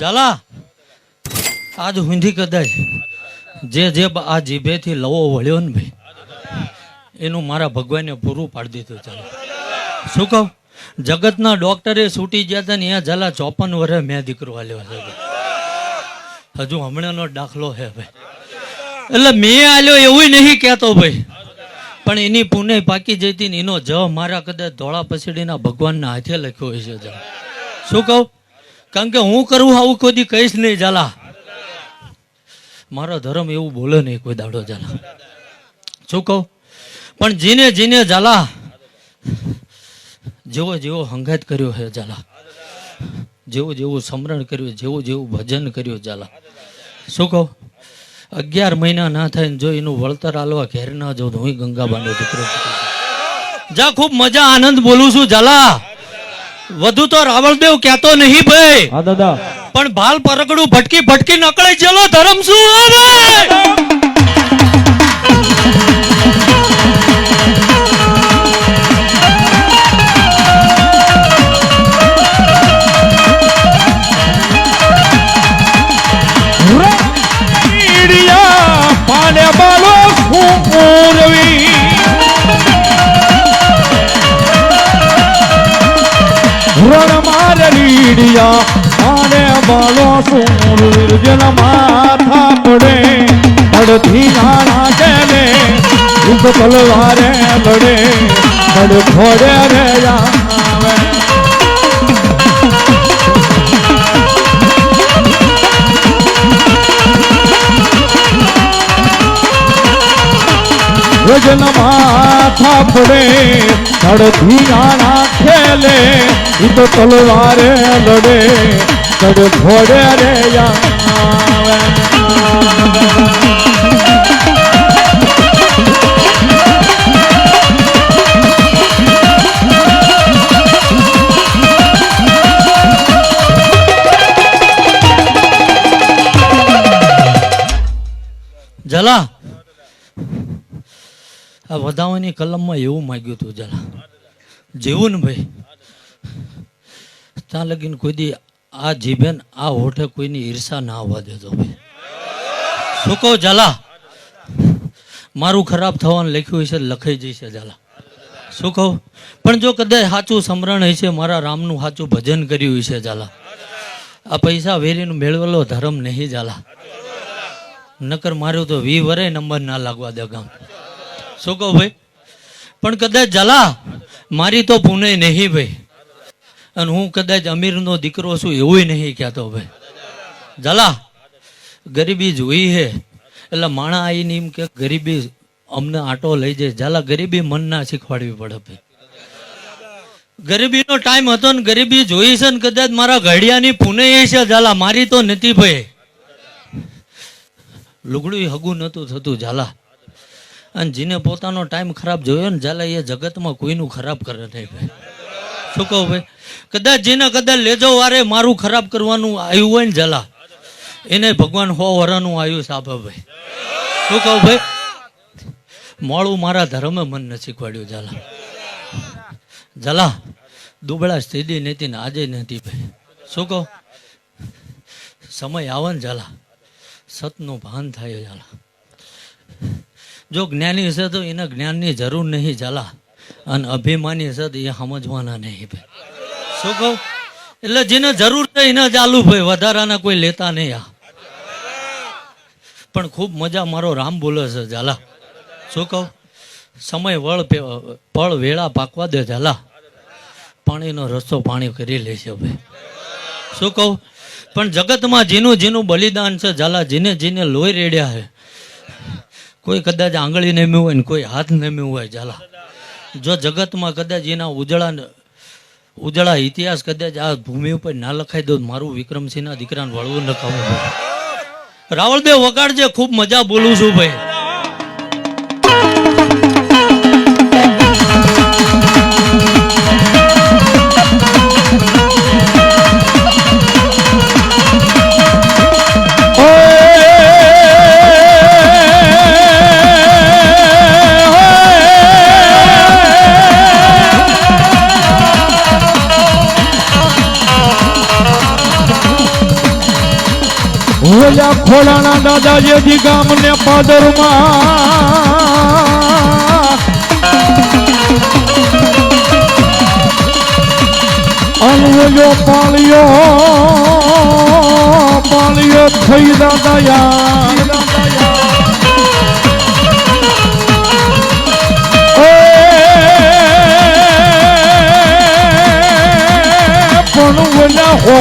ઝાલા આજ હુંધી કદાચ જે આ જીભેથી લવો વળ્યો ને ભાઈ એનું મારા ભગવાને પૂરું પાડી દીધું. ચાલો શું કહું, જગતના ડોક્ટરે છૂટી ગયા હતા ને અહીંયા ઝાલા 54 વર્ષે મેં દીકરો આલ્યો છે. હજુ હમણાંનો દાખલો છે ભાઈ. એટલે મેં આલ્યો એવું નહીં કહેતો ભાઈ, પણ એની પુણે પાકી જતી ને એનો જ મારા કદાચ ધોળા પછડીના ભગવાનના હાથે લખ્યો હોય છે. શું કહું, કારણ કે હું કરું આવું કોઈ કહીશ નહીં ઝાલા. મારો ધર્મ એવું બોલે નહીં કોઈ દાડો ઝાલા. શું કહું, પણ જીને જીને ઝાલા જેવો જેવો હંગાત કર્યો છે ઝાલા, જેવું જેવું સમરણ કર્યું, જેવું જેવું ભજન કર્યું ઝાલા. શું કહું, 11 મહિના ના થાય ને જો એનું વળતર આલવા ઘેર ના જાઉં તો હું ગંગાબાનો દીકરો જા. ખૂબ મજા આનંદ બોલું છું ઝાલા. વધુ તો રાવળદેવ કહેતો નહીં ભાઈ. હા દાદા. પણ ભાલ પરગડું ભટકી ભટકી નકળે ચલો ધર્મ શું આવે. આને બાલો સુર વિરજન માથા પડે અડધી નાણા કેલે ઉપ તલવારે લડે અડ ખોડે રે આવે. વજન માથા પડે અડધી નાણા ખેલે તો તલવારે લડે કડ ઘોડે રે આવે. ઝાલા આ વધાવાની કલમમાં એવું માંગ્યું હતું ઝાલા, જેવું ને ભાઈ ત્યાં લગીને કોઈ દી આ જીભેન આ હોઠે કોઈની ઈર્ષા ના આવવા દેતો ભાઈ. શું કહું ઝાલા, મારું ખરાબ થવાનું લખ્યું હશે લખાઈ જશે ઝાલા. શું કહું, પણ જો કદાચ સાચું સમરણ હશે, મારા રામનું સાચું ભજન કર્યું હશે ઝાલા, આ પૈસા વેરીને મેળવેલો ધર્મ નહીં ઝાલા. નકર મારું તો 20 વરે નંબર ના લાગવા દે ગામ. શું કહું ભાઈ, પણ કદાચ ઝાલા મારી તો પુણે નહીં ભાઈ, અને હું કદાચ અમીરનો દીકરો છું એવું નહીં કહેતો ભાઈ. ઝાલા ગરીબી જોઈ હે એટલે માણા આવીને એમ કે ગરીબી અમને આટો લઈ જાય. ઝાલા ગરીબી મન ના શીખવાડવી પડે ભાઈ. ગરીબીનો ટાઈમ હતો ને ગરીબી જોઈ છે ને કદાચ મારા ઘડિયાની પુણે છે ઝાલા, મારી તો નથી ભાઈ. લુગડું હગું નહોતું થતું ઝાલા, અને જેને પોતાનો ટાઈમ ખરાબ જોયો ને ઝાલા એ જગતમાં કોઈનું ખરાબ કરે નહીં ભાઈ. શું કહું ભાઈ, કદાચ જેને કદાચ લેજો વારે મારું ખરાબ કરવાનું આવ્યું હોય ને ઝાલા, એને ભગવાન 100 વર્ષનું આયુષ આપે ભાઈ. શું કહું ભાઈ, મોડું મારા ધર્મે મન ન શીખવાડ્યું ઝાલા. ઝાલા દુબળા સ્થિતિ નથી ને આજે નથી ભાઈ. શું કહું, સમય આવે ને ઝાલા સતનું ભાન થાય ઝાલા. જો જ્ઞાની છે તો એને જ્ઞાનની જરૂર નહીં ઝાલા, અને અભિમાની છે તો એ સમજવાના નહીં ભાઈ. શું કહું, એટલે જેને જરૂર છે એને ચાલુ ભાઈ, વધારાના કોઈ લેતા નહીં. આ પણ ખૂબ મજા મારો રામ બોલે છે ઝાલા. શું કહું, સમય પળ વેળા પાકવા દે ઝાલા, પાણીનો રસ્તો પાણી કરી લેશે ભાઈ. શું કહું, પણ જગતમાં જેનું જેનું બલિદાન છે ઝાલા, જેને જેને લોહી રેડ્યા છે, કોઈ કદાચ આંગળી નમ્યું હોય ને કોઈ હાથ નમ્યું હોય ઝાલા. જો જગતમાં કદાચ એના ઉજળા ઇતિહાસ કદાચ આ ભૂમિ ઉપર ના લખાઈ દો, મારું વિક્રમસિંહના દીકરાને વળવું નખાવું ભાઈ. રાવળદેવ વગાડજે, ખૂબ મજા બોલું છું ભાઈ. ઓલા ખોડાના દાદાજી ગામને પાદરમાં અનવજો પાળિયો થઈ દાદાયા પણ ઓલા હો